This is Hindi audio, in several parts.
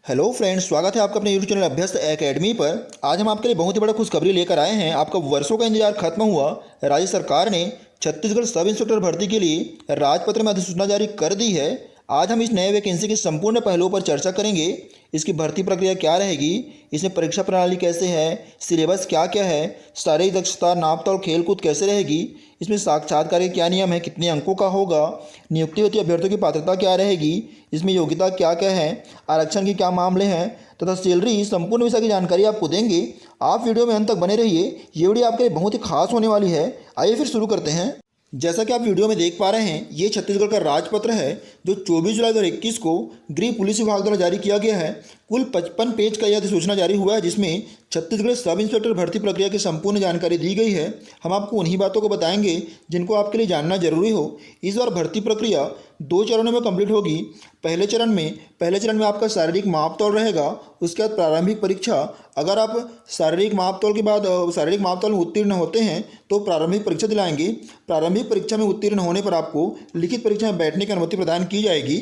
हेलो फ्रेंड्स, स्वागत है आपका अपने यूट्यूब चैनल अभ्यस्त एकेडमी पर। आज हम आपके लिए बहुत ही बड़ा खुशखबरी लेकर आए हैं। आपका वर्षों का इंतजार खत्म हुआ। राज्य सरकार ने छत्तीसगढ़ सब इंस्पेक्टर भर्ती के लिए राजपत्र में अधिसूचना जारी कर दी है। आज हम इस नए वैकेंसी के संपूर्ण पहलुओं पर चर्चा करेंगे। इसकी भर्ती प्रक्रिया क्या रहेगी, इसमें परीक्षा प्रणाली कैसे है, सिलेबस क्या क्या है, शारीरिक दक्षता, नापतोल, खेलकूद कैसे रहेगी, इसमें साक्षात्कार के क्या नियम है, कितने अंकों का होगा, नियुक्ति होती अभ्यर्थियों की पात्रता क्या रहेगी, इसमें योग्यता क्या क्या है, आरक्षण के क्या मामले हैं तथा सैलरी, संपूर्ण विषय की जानकारी आपको देंगे। आप वीडियो में अंत तक बने रहिए। ये वीडियो आपके लिए बहुत ही खास होने वाली है। आइए फिर शुरू करते हैं। जैसा कि आप वीडियो में देख पा रहे हैं, ये छत्तीसगढ़ का राजपत्र है जो 24 जुलाई 2021 को गृह पुलिस विभाग द्वारा जारी किया गया है। कुल 55 पेज का यह अधिसूचना जारी हुआ है, जिसमें छत्तीसगढ़ सब इंस्पेक्टर भर्ती प्रक्रिया की संपूर्ण जानकारी दी गई है। हम आपको उन्हीं बातों को बताएंगे जिनको आपके लिए जानना जरूरी हो। इस बार भर्ती प्रक्रिया 2 चरणों में कंप्लीट होगी। पहले चरण में आपका शारीरिक मापतौल रहेगा। उसके बाद प्रारंभिक परीक्षा। अगर आप शारीरिक मापतौल में उत्तीर्ण होते हैं तो प्रारंभिक परीक्षा दिलाएंगे। प्रारंभिक परीक्षा में उत्तीर्ण होने पर आपको लिखित परीक्षा में बैठने की अनुमति प्रदान की जाएगी।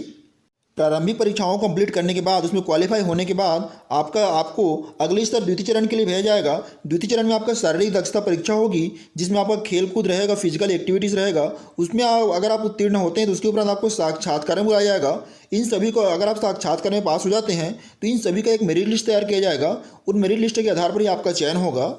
प्रारंभिक परीक्षाओं को कंप्लीट करने के बाद, उसमें क्वालिफाई होने के बाद आपको अगले स्तर द्वितीय चरण के लिए भेजा जाएगा। द्वितीय चरण में आपका शारीरिक दक्षता परीक्षा होगी, जिसमें आपका खेल कूद रहेगा, फिजिकल एक्टिविटीज़ रहेगा। उसमें अगर आप उत्तीर्ण होते हैं तो उसके उपरांत आपको साक्षात्कार में बुलाया जाएगा। इन सभी को, अगर आप साक्षात्कार में पास हो जाते हैं तो इन सभी का एक मेरिट लिस्ट तैयार किया जाएगा। उन मेरिट लिस्ट के आधार पर ही आपका चयन होगा।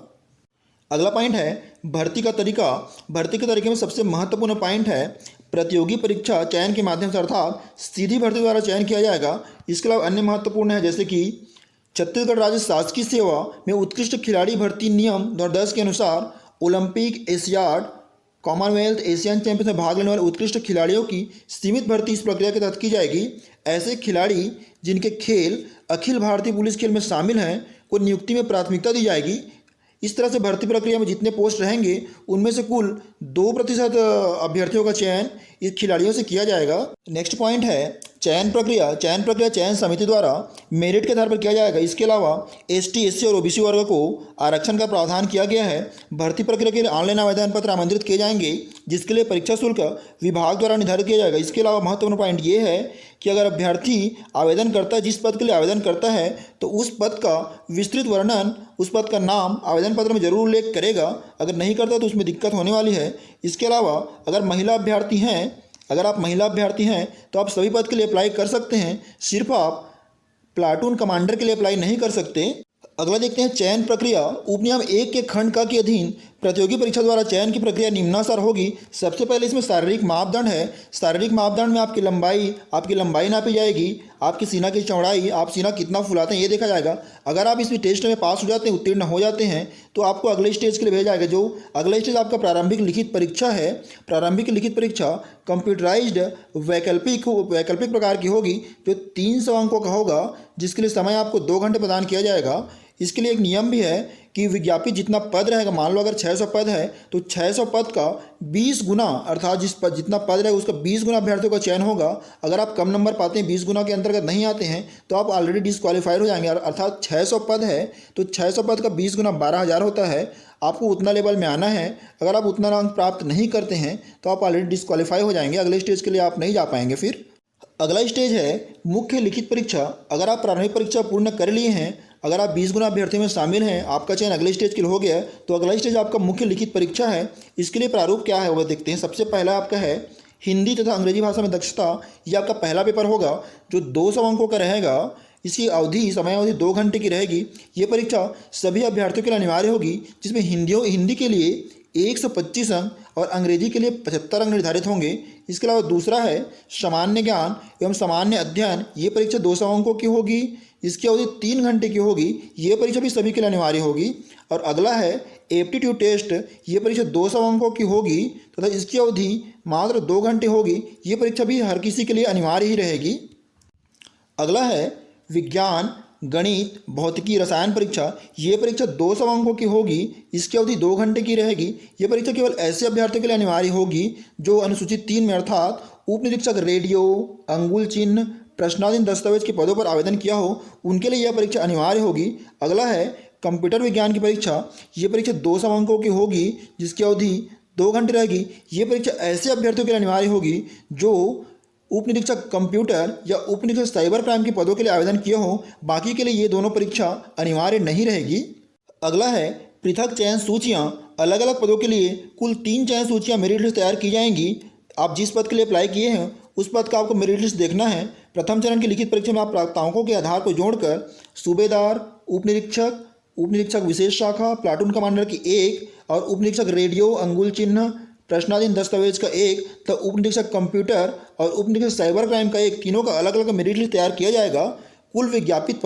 अगला पॉइंट है भर्ती का तरीका। भर्ती के तरीके में सबसे महत्वपूर्ण पॉइंट है प्रतियोगी परीक्षा चयन के माध्यम से, अर्थात सीधी भर्ती द्वारा चयन किया जाएगा। इसके अलावा अन्य महत्वपूर्ण है, जैसे कि छत्तीसगढ़ राज्य शासकीय सेवा में उत्कृष्ट खिलाड़ी भर्ती नियम 2010 के अनुसार Olympic, Asiad, Commonwealth, Asian champion में भाग लेने वाले उत्कृष्ट खिलाड़ियों की सीमित भर्ती इस प्रक्रिया के तहत की जाएगी। ऐसे खिलाड़ी जिनके खेल अखिल भारतीय पुलिस खेल में शामिल हैं को नियुक्ति में प्राथमिकता दी जाएगी। इस तरह से भर्ती प्रक्रिया में जितने पोस्ट रहेंगे उनमें से कुल 2% अभ्यर्थियों का चयन इस खिलाड़ियों से किया जाएगा। नेक्स्ट पॉइंट है चयन प्रक्रिया। चयन समिति द्वारा मेरिट के आधार पर किया जाएगा। इसके अलावा एसटी, एससी और ओबीसी वर्ग को आरक्षण का प्रावधान किया गया है। भर्ती प्रक्रिया के लिए ऑनलाइन आवेदन पत्र आमंत्रित किए जाएंगे, जिसके लिए परीक्षा शुल्क विभाग द्वारा निर्धारित किया जाएगा। इसके अलावा महत्वपूर्ण पॉइंट ये है कि अगर अभ्यर्थी आवेदन करता है, जिस पद के लिए आवेदन करता है, तो उस पद का विस्तृत वर्णन, उस पद का नाम आवेदन पत्र में जरूर उल्लेख करेगा। अगर नहीं करता तो उसमें दिक्कत होने वाली है। इसके अलावा अगर आप महिला अभ्यर्थी हैं तो आप सभी पद के लिए अप्लाई कर सकते हैं। सिर्फ आप प्लाटून कमांडर के लिए अप्लाई नहीं कर सकते। अगला देखते हैं चयन प्रक्रिया। उपनियम 1 के खंड का के अधीन प्रतियोगी परीक्षा द्वारा चयन की प्रक्रिया निम्नानुसार होगी। सबसे पहले इसमें शारीरिक मापदंड है। शारीरिक मापदंड में आपकी लंबाई नापी जाएगी, आपकी सीना की चौड़ाई, आप सीना कितना फुलाते हैं ये देखा जाएगा। अगर आप इस टेस्ट में पास हो जाते हैं, उत्तीर्ण हो जाते हैं, तो आपको अगले स्टेज के लिए भेजा जाएगा। जो अगला स्टेज आपका प्रारंभिक लिखित परीक्षा है। प्रारंभिक लिखित परीक्षा कंप्यूटराइज्ड वैकल्पिक प्रकार की होगी, जो 300 अंकों का होगा, जिसके लिए समय आपको 2 घंटे प्रदान किया जाएगा। इसके लिए एक नियम भी है कि विज्ञापित जितना पद रहेगा, मान लो अगर 600 पद है तो 600 पद का 20 गुना, अर्थात जितना पद रहेगा उसका 20 गुना अभ्यर्थियों का चयन होगा। अगर आप कम नंबर पाते हैं, 20 गुना के अंतर्गत नहीं आते हैं, तो आप ऑलरेडी डिस्क्वालीफाइड हो जाएंगे। अर्थात 600 पद है तो 600 पद का 20 गुना 12,000 होता है। आपको उतना लेवल में आना है। अगर आप उतना अंक प्राप्त नहीं करते हैं तो आप ऑलरेडी डिस्क्वालीफाई हो जाएंगे। अगले स्टेज के लिए आप नहीं जा पाएंगे। फिर अगला स्टेज है मुख्य लिखित परीक्षा। अगर आप प्रारंभिक परीक्षा पूर्ण कर लिए हैं, अगर आप 20 गुना अभ्यर्थियों में शामिल हैं, आपका चयन अगले स्टेज के लिए हो गया है, तो अगला स्टेज आपका मुख्य लिखित परीक्षा है। इसके लिए प्रारूप क्या है वो देखते हैं। सबसे पहला आपका है हिंदी तथा अंग्रेजी भाषा में दक्षता। ये आपका पहला पेपर होगा, जो 200 अंकों का रहेगा। इसकी समय अवधि 2 घंटे की रहेगी। ये परीक्षा सभी अभ्यर्थियों के लिए अनिवार्य होगी, जिसमें हिंदी के लिए 125 अंक और अंग्रेजी के लिए 75 अंक निर्धारित होंगे। इसके अलावा दूसरा है सामान्य ज्ञान एवं सामान्य अध्ययन। ये परीक्षा 200 अंकों की होगी। इसकी अवधि 3 घंटे की होगी। ये परीक्षा भी सभी के लिए अनिवार्य होगी। और अगला है एप्टीट्यूड टेस्ट। ये परीक्षा 200 अंकों की होगी तथा इसकी अवधि मात्र 2 घंटे होगी। ये परीक्षा भी हर किसी के लिए अनिवार्य ही रहेगी। अगला है विज्ञान, गणित, भौतिकी, रसायन परीक्षा। ये परीक्षा 200 अंकों की होगी। इसकी अवधि 2 घंटे की रहेगी। ये परीक्षा केवल ऐसे अभ्यर्थियों के लिए अनिवार्य होगी जो अनुसूचित 3 में, अर्थात उप निरीक्षक रेडियो, अंगुल चिन्ह, प्रश्नाधीन दस्तावेज के पदों पर आवेदन किया हो, उनके लिए यह परीक्षा अनिवार्य होगी। अगला है कंप्यूटर विज्ञान की परीक्षा। ये परीक्षा 200 अंकों की होगी, जिसकी अवधि 2 घंटे रहेगी। ये परीक्षा ऐसे अभ्यर्थियों के लिए अनिवार्य होगी जो उप निरीक्षक कंप्यूटर या उप निरीक्षक साइबर क्राइम के पदों के लिए आवेदन किया हो, बाकी के लिए ये दोनों परीक्षा अनिवार्य नहीं रहेगी। अगला है पृथक चयन सूचियाँ। अलग अलग पदों के लिए कुल 3 चयन सूचियाँ मेरिट लिस्ट तैयार की जाएंगी। आप जिस पद के लिए अप्लाई किए हैं उस पद का आपको मेरिट लिस्ट देखना है। प्रथम चरण की लिखित परीक्षा में आप प्राप्तांकों के आधार पर जोड़कर सूबेदार, उप निरीक्षक विशेष शाखा, प्लाटून कमांडर की 1 और उप निरीक्षक रेडियो, अंगुल चिन्ह, प्रश्नाधीन दस्तावेज का 1 तथा उप निरीक्षक कंप्यूटर और उप निरीक्षक साइबर क्राइम का 1, तीनों का अलग अलग मेरिट लिस्ट तैयार किया जाएगा। कुल विज्ञापित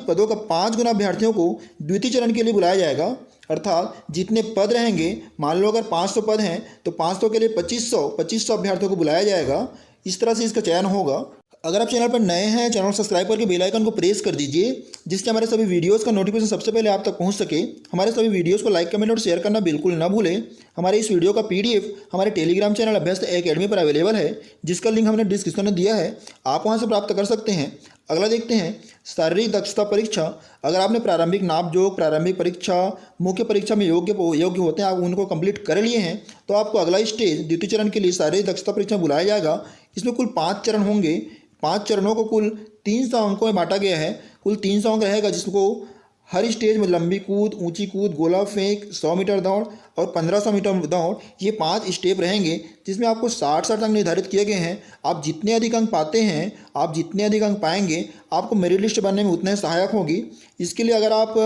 पदों का 5 गुना अभ्यर्थियों को द्वितीय चरण के लिए बुलाया जाएगा। अर्थात जितने पद रहेंगे, मान लो अगर 500 पद हैं तो 500 के लिए 2500 अभ्यर्थियों को बुलाया जाएगा। इस तरह से इसका चयन होगा। अगर आप चैनल पर नए हैं, चैनल को सब्सक्राइब करके बेल आइकन को प्रेस कर दीजिए, जिससे हमारे सभी वीडियोस का नोटिफिकेशन सबसे पहले आप तक पहुंच सके। हमारे सभी वीडियोस को लाइक, कमेंट और शेयर करना बिल्कुल ना भूलें। हमारे इस वीडियो का PDF हमारे टेलीग्राम चैनल अभ्यस्त एकेडमी पर अवेलेबल है, जिसका लिंक हमने डिस्क्रिप्शन में दिया है, आप वहां से प्राप्त कर सकते हैं। अगला देखते हैं शारीरिक दक्षता परीक्षा। अगर आपने प्रारंभिक नाप जोक, प्रारंभिक परीक्षा, मुख्य परीक्षा में योग्य होते हैं, आप उनको कंप्लीट कर लिए हैं, तो आपको अगला स्टेज द्वितीय चरण के लिए शारीरिक दक्षता परीक्षा बुलाया जाएगा। इसमें कुल 5 चरण होंगे। 5 चरणों को कुल 300 अंकों में बांटा गया है। कुल 300 अंक रहेगा, जिसको हर स्टेज में लंबी कूद, ऊंची कूद, गोला फेंक, 100 मीटर दौड़ और 1500 मीटर दौड़, ये 5 स्टेप रहेंगे, जिसमें आपको 60 अंक निर्धारित किए गए हैं। आप जितने अधिक अंक पाते हैं, आप जितने अधिक अंक पाएंगे, आपको मेरिट लिस्ट बनने में उतने सहायक होगी। इसके लिए अगर आप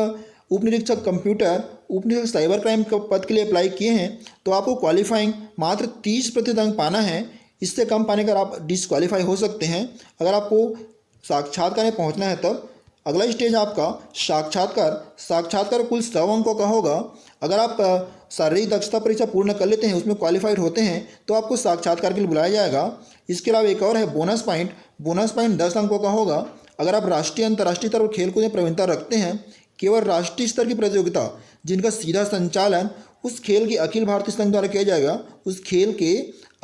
उप निरीक्षक कंप्यूटर, उप निरीक्षक साइबर क्राइम पद के लिए अप्लाई किए हैं, तो आपको क्वालिफाइंग मात्र 30% अंक पाना है। इससे कम पाने पर आप डिसक्वालीफाई हो सकते हैं। अगर आपको साक्षात्कार में पहुंचना है तब अगला स्टेज आपका साक्षात्कार कुल 100 अंकों का होगा। अगर आप शारीरिक दक्षता परीक्षा पूर्ण कर लेते हैं, उसमें क्वालिफाइड होते हैं, तो आपको साक्षात्कार के लिए बुलाया जाएगा। इसके अलावा एक और है बोनस पॉइंट 10 अंकों का होगा। अगर आप राष्ट्रीय, अंतर्राष्ट्रीय स्तर और खेलकूद में प्रवीणता रखते हैं, केवल राष्ट्रीय स्तर की प्रतियोगिता जिनका सीधा संचालन उस खेल के अखिल भारतीय संघ द्वारा किया जाएगा, उस खेल के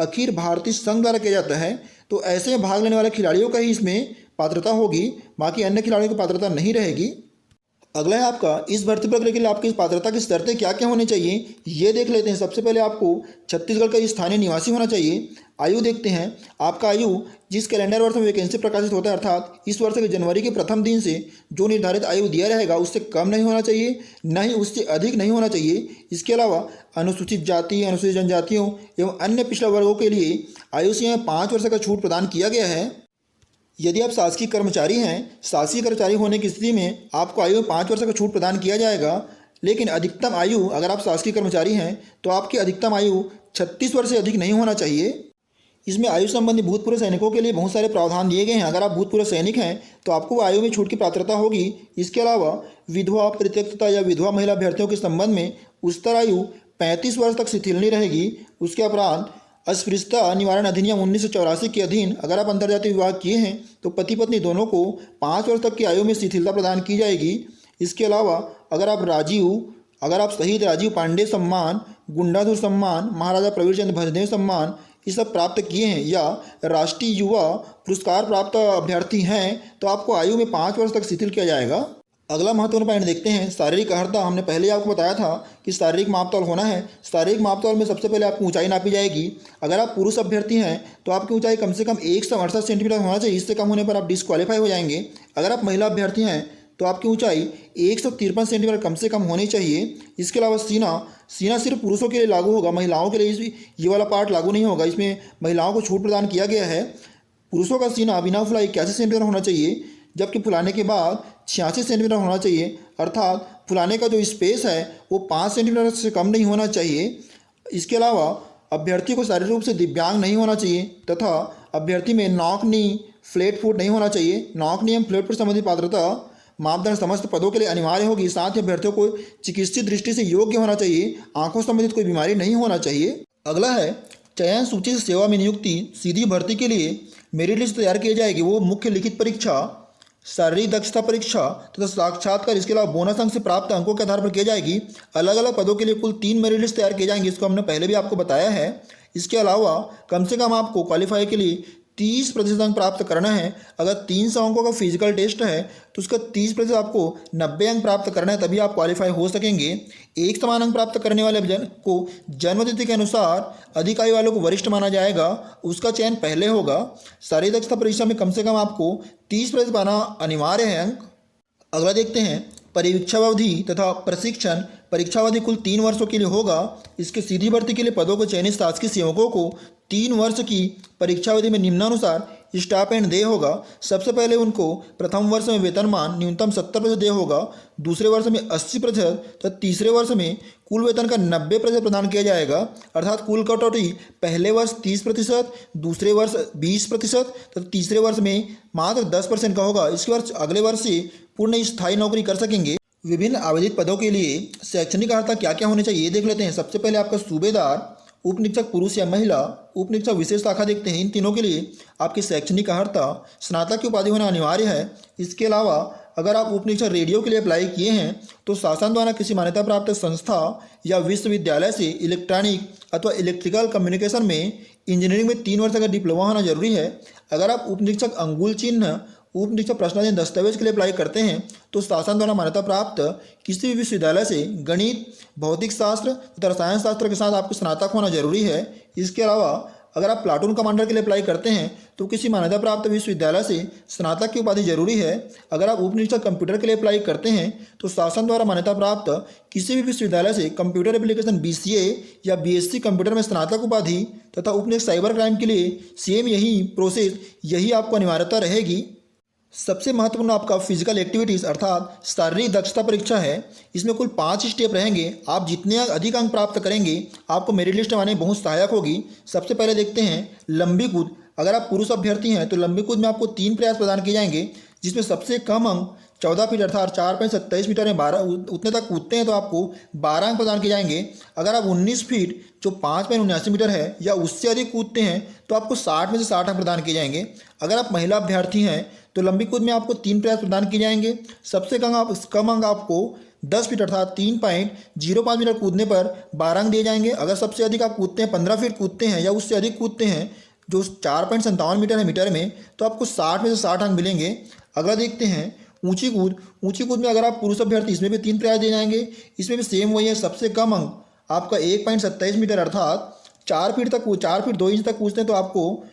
अखिल भारतीय संघ द्वारा किया जाता है, तो ऐसे में भाग लेने वाले खिलाड़ियों का ही इसमें पात्रता होगी, बाकी अन्य खिलाड़ियों की पात्रता नहीं रहेगी। अगला है आपका इस भर्ती प्रक्रिया के लिए आपकी पात्रता की शर्तें क्या क्या होनी चाहिए, ये देख लेते हैं। सबसे पहले आपको छत्तीसगढ़ का स्थानीय निवासी होना चाहिए। आयु देखते हैं। आपका आयु जिस कैलेंडर वर्ष में वैकेंसी प्रकाशित होता है, अर्थात इस वर्ष के जनवरी के प्रथम दिन से जो निर्धारित आयु दिया रहेगा, उससे कम नहीं होना चाहिए, न ही उससे अधिक नहीं होना चाहिए। इसके अलावा अनुसूचित जाति, अनुसूचित जनजातियों एवं अन्य पिछड़ा वर्गों के लिए आयु सीमा में 5 वर्ष का छूट प्रदान किया गया है। यदि आप शासकीय कर्मचारी हैं, शासकीय कर्मचारी होने की स्थिति में आपको आयु में 5 वर्ष का छूट प्रदान किया जाएगा। लेकिन अधिकतम आयु, अगर आप शासकीय कर्मचारी हैं तो आपकी अधिकतम आयु 36 वर्ष से अधिक नहीं होना चाहिए। इसमें आयु संबंधी भूतपूर्व सैनिकों के लिए बहुत सारे प्रावधान दिए गए हैं। अगर आप भूतपूर्व सैनिक हैं तो आपको आयु में छूट की पात्रता होगी। इसके अलावा विधवा, परित्यक्तता या विधवा महिला अभ्यर्थियों के संबंध में उच्चतर आयु 35 वर्ष तक शिथिल नहीं रहेगी। उसके उपरांत अस्पृश्यता निवारण अधिनियम 1984 के अधीन अगर आप अंतर्जातीय विवाह किए हैं तो पति पत्नी दोनों को 5 वर्ष तक की आयु में शिथिलता प्रदान की जाएगी। इसके अलावा अगर आप शहीद राजीव पांडे सम्मान, गुंडाधुर सम्मान, महाराजा प्रवीर चंद्र भजदेव सम्मान ये सब प्राप्त किए हैं या राष्ट्रीय युवा पुरस्कार प्राप्त अभ्यर्थी हैं, तो आपको आयु में 5 वर्ष तक शिथिल किया जाएगा। अगला महत्वपूर्ण पॉइंट देखते हैं शारीरिक अर्हता। हमने पहले आपको बताया था कि शारीरिक मापतौल होना है। शारीरिक मापतौल में सबसे पहले आपकी ऊंचाई नापी जाएगी। अगर आप पुरुष अभ्यर्थी हैं तो आपकी ऊंचाई कम से कम 168 सेंटीमीटर होना चाहिए। इससे कम होने पर आप डिसक्वालीफाई हो जाएंगे। अगर आप महिला अभ्यर्थी हैं तो आपकी ऊंचाई 153 सेंटीमीटर कम से कम होनी चाहिए। इसके अलावा सीना सिर्फ पुरुषों के लिए लागू होगा, महिलाओं के लिए ये वाला पार्ट लागू नहीं होगा। इसमें महिलाओं को छूट प्रदान किया गया है। पुरुषों का सीना बिना फुलाई 81 सेंटीमीटर होना चाहिए, जबकि फुलाने के बाद 86 सेंटीमीटर होना चाहिए। अर्थात फुलाने का जो स्पेस है वो 5 सेंटीमीटर से कम नहीं होना चाहिए। इसके अलावा अभ्यर्थी को शारीरिक रूप से दिव्यांग नहीं होना चाहिए तथा अभ्यर्थी में नॉक नी, फ्लैट फुट नहीं होना चाहिए। नॉक नी एवं फ्लैट फुट संबंधी पात्रता मापदंड समस्त पदों के लिए अनिवार्य होगी। साथ ही अभ्यर्थियों को चिकित्सीय दृष्टि से योग्य होना चाहिए। आंखों संबंधित कोई बीमारी नहीं होना चाहिए। अगला है चयन सूची से सेवा में नियुक्ति। सीधी भर्ती के लिए मेरिट लिस्ट तैयार की जाएगी। वो मुख्य लिखित परीक्षा, शारीरिक दक्षता परीक्षा तथा साक्षात्कार, इसके अलावा बोनस अंक से प्राप्त अंकों के आधार पर की जाएगी। अलग अलग पदों के लिए कुल 3 मेरिट लिस्ट तैयार किए जाएंगे। इसको हमने पहले भी आपको बताया है। इसके अलावा कम से कम आपको क्वालिफाई के लिए 30% अंक प्राप्त करना है। अगर 300 अंकों का फिजिकल टेस्ट है तो उसका 30% आपको 90 अंक प्राप्त करना है, तभी आप क्वालिफाई हो सकेंगे। एक समान अंक प्राप्त करने वाले जन को जन्मतिथि के अनुसार अधिक आयु वालों को वरिष्ठ माना जाएगा, उसका चयन पहले होगा। शारीरिक दक्षता परीक्षा में कम से कम आपको 30% पाना अनिवार्य है अंक। अगला देखते हैं परीक्षावधि तथा प्रशिक्षण। परीक्षावधि कुल 3 वर्षों के लिए होगा। इसके सीधी भर्ती के लिए पदों को चयनित शासकीय सेवकों को 3 वर्ष की परीक्षावधि में निम्नानुसार स्टाइपेंड देय होगा। सबसे पहले उनको प्रथम वर्ष में वेतनमान न्यूनतम 70% देय होगा, दूसरे वर्ष में 80% तथा तीसरे वर्ष में कुल वेतन का 90% प्रदान किया जाएगा। अर्थात कुल कटौती पहले वर्ष 30%, दूसरे वर्ष 20% तथा तीसरे वर्ष में मात्र 10% का होगा। इसके वर्ष अगले वर्ष से पूर्ण स्थायी नौकरी कर सकेंगे। विभिन्न आवेदित पदों के लिए शैक्षणिक अर्हता क्या क्या होनी चाहिए ये देख लेते हैं। सबसे पहले आपका सूबेदार, उप निरीक्षक पुरुष या महिला, उप निरीक्षक विशेष शाखा देखते हैं। इन तीनों के लिए आपकी शैक्षणिक अर्हता स्नातक की उपाधि होना अनिवार्य है। इसके अलावा अगर आप उप निरीक्षक रेडियो के लिए अप्लाई किए हैं तो शासन द्वारा किसी मान्यता प्राप्त संस्था या विश्वविद्यालय से इलेक्ट्रॉनिक अथवा इलेक्ट्रिकल कम्युनिकेशन में इंजीनियरिंग में 3 वर्ष का डिप्लोमा होना जरूरी है। अगर आप उप निरीक्षक अंगुल चिन्ह उप निरीक्षक प्रश्नाधीन दस्तावेज के लिए अप्लाई करते हैं तो शासन द्वारा मान्यता प्राप्त किसी भी विश्वविद्यालय से गणित, भौतिक शास्त्र तथा रसायन शास्त्र के साथ आपको स्नातक होना जरूरी है। इसके अलावा अगर आप प्लाटून कमांडर के लिए अप्लाई करते हैं तो किसी मान्यता प्राप्त विश्वविद्यालय से स्नातक की उपाधि जरूरी है। अगर आप उप निरीक्षक कंप्यूटर के लिए अप्लाई करते हैं तो शासन द्वारा मान्यता प्राप्त किसी भी विश्वविद्यालय से कंप्यूटर एप्लीकेशन BCA या BSc कंप्यूटर में स्नातक उपाधि तथा उप निरीक्षक साइबर क्राइम के लिए सेम यही प्रोसेस, यही आपको अनिवार्यता रहेगी। सबसे महत्वपूर्ण आपका फिजिकल एक्टिविटीज़ अर्थात शारीरिक दक्षता परीक्षा है। इसमें कुल 5 स्टेप रहेंगे। आप जितने अधिक अंक प्राप्त करेंगे आपको मेरिट लिस्ट में आने में बहुत सहायक होगी। सबसे पहले देखते हैं लंबी कूद। अगर आप पुरुष अभ्यर्थी हैं तो लंबी कूद में आपको 3 प्रयास प्रदान किए जाएंगे, जिसमें सबसे कम अंक 14 फीट अर्थात 4.27 मीटर में 12 उतने तक कूदते हैं तो आपको 12 अंक प्रदान किए जाएंगे। अगर आप 19 फीट जो 5.79 मीटर है या उससे अधिक कूदते हैं तो आपको 60 में से 60 अंक प्रदान किए जाएंगे। अगर आप महिला अभ्यर्थी हैं तो लंबी कूद में आपको 3 प्रयास प्रदान किए जाएंगे। सबसे कम अंक आपको 10 फीट अर्थात 3.05 मीटर कूदने पर 12 अंक दिए जाएंगे। अगर सबसे अधिक आप कूदते हैं 15 फीट कूदते हैं या उससे अधिक कूदते हैं जो 4.57 मीटर है मीटर में तो आपको 60 में से 60 अंक मिलेंगे। अगला देखते हैं ऊंची कूद। ऊंची कूद में अगर आप पुरुष अभ्यर्थी इसमें भी 3 प्रयास दिए जाएंगे। इसमें भी सेम वही है, सबसे कम अंक आपका 1.27 मीटर अर्थात 4 फीट 2 इंच तक कूदते हैं तो आपको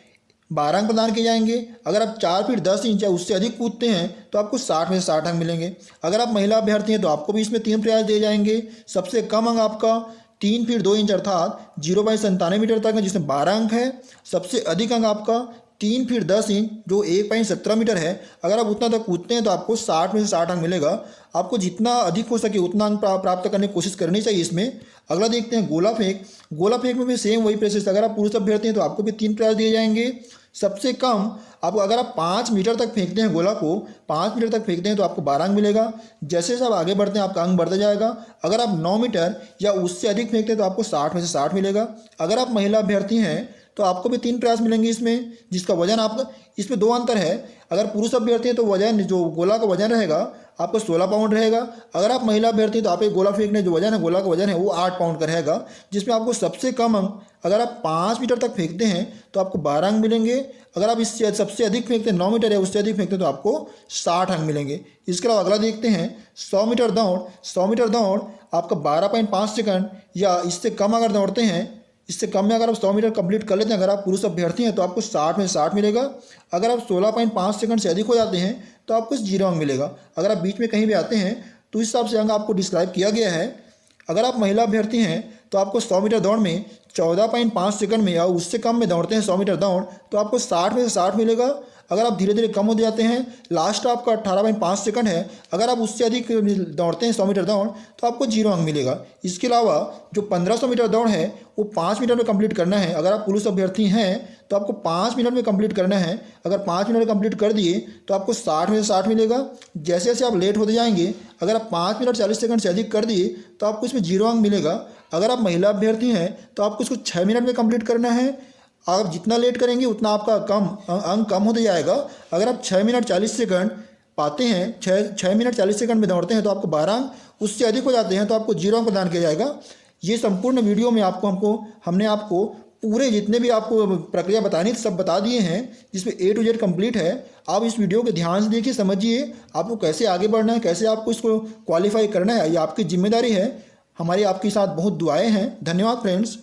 12 अंक प्रदान किए जाएंगे। अगर आप 4 फीट 10 इंच या उससे अधिक कूदते हैं तो आपको 60 में से 60 अंक मिलेंगे। अगर आप महिला अभ्यर्थी हैं तो आपको भी इसमें 3 प्रयास दिए जाएंगे। सबसे कम अंक आपका 3 फीट 2 इंच अर्थात 0.97 मीटर तक है जिसमें 12 अंक है। सबसे अधिक अंक आपका 3 फीट 10 इंच जो 1.17 मीटर है। अगर आप उतना तक कूदते हैं तो आपको 60 में से 60 अंक मिलेगा। आपको जितना अधिक हो सके उतना अंक प्राप्त करने की कोशिश करनी चाहिए इसमें। अगला देखते हैं गोला फेंक। गोला फेंक में भी सेम वही प्रोसेस। अगर आप पुरुष अभ्यर्थी हैं तो आपको भी 3 प्रयास दिए जाएंगे। सबसे कम आपको अगर आप 5 मीटर तक फेंकते हैं गोला को 5 मीटर तक फेंकते हैं तो आपको 12 अंक मिलेगा। जैसे जैसे आप आगे बढ़ते हैं आपका अंक बढ़ता जाएगा। अगर आप 9 मीटर या उससे अधिक फेंकते हैं तो आपको 60 में से 60 मिलेगा। अगर आप महिला अभ्यर्थी हैं तो आपको भी 3 प्रयास मिलेंगे इसमें, जिसका वजन आपका इसमें 2 अंतर है। अगर पुरुष अभ्यर्थी हैं तो वजन जो गोला का वजन रहेगा आपको 16 पाउंड रहेगा। अगर आप महिला अभ्यर्थी हैं तो आप एक गोला फेंकने जो वजन है गोला का वजन है वो 8 पाउंड का रहेगा, जिसमें आपको सबसे कम अंक अगर आप 5 मीटर तक फेंकते हैं तो आपको 12 अंक मिलेंगे। अगर आप इससे सबसे अधिक फेंकते हैं 9 मीटर या उससे अधिक फेंकते हैं तो आपको 60 अंक मिलेंगे। इसके अलावा अगला देखते हैं 100 मीटर दौड़। 100 मीटर दौड़ आपका 12.5 सेकंड या इससे कम अगर दौड़ते हैं, इससे कम में अगर आप 100 मीटर कंप्लीट कर लेते हैं, अगर आप पुरुष अभ्यर्थी हैं तो आपको 60 में 60 मिलेगा। अगर आप 16.5 सेकंड से अधिक हो जाते हैं तो आपको 0 अंक मिलेगा। अगर आप बीच में कहीं भी आते हैं तो इस हिसाब से अंक आपको डिस्क्राइब किया गया है। अगर आप महिला अभ्यर्थी हैं तो आपको 100 मीटर दौड़ में 14.5 सेकंड में या उससे कम में दौड़ते हैं 100 मीटर दौड़ तो आपको 60 में से 60 मिलेगा। अगर आप धीरे धीरे कम हो जाते हैं, लास्ट आपका 18.5 सेकंड है, अगर आप उससे अधिक दौड़ते हैं 100 मीटर दौड़ तो आपको 0 अंक मिलेगा। इसके अलावा जो 1500 मीटर दौड़ है वो 5 मिनट में कंप्लीट करना है। अगर आप पुरुष अभ्यर्थी हैं तो आपको 5 मिनट में कंप्लीट करना है। अगर 5 मिनट में कंप्लीट कर दिए तो आपको 60 में से 60 मिलेगा। जैसे जैसे आप लेट होते जाएंगे, अगर आप 5 मिनट 40 सेकंड से अधिक कर दिए तो आपको इसमें 0 अंक मिलेगा। अगर आप महिला अभ्यर्थी हैं तो आपको इसको 6 मिनट में कंप्लीट करना है। आप जितना लेट करेंगे उतना आपका अंक कम होते जाएगा। अगर आप 6 मिनट 40 सेकंड पाते हैं, 6 मिनट 40 सेकंड में दौड़ते हैं तो आपको 12 अंक, उससे अधिक हो जाते हैं तो आपको 0 अंक प्रदान किया जाएगा। ये संपूर्ण वीडियो में हमने आपको पूरे जितने भी आपको प्रक्रिया बतानी थी सब बता दिए हैं, जिसमें A to Z कंप्लीट है। आप इस वीडियो को ध्यान से देखिए, समझिए आपको कैसे आगे बढ़ना है, कैसे आपको इसको क्वालिफाई करना है, ये आपकी जिम्मेदारी है। हमारी आपके साथ बहुत दुआएं हैं। धन्यवाद फ्रेंड्स।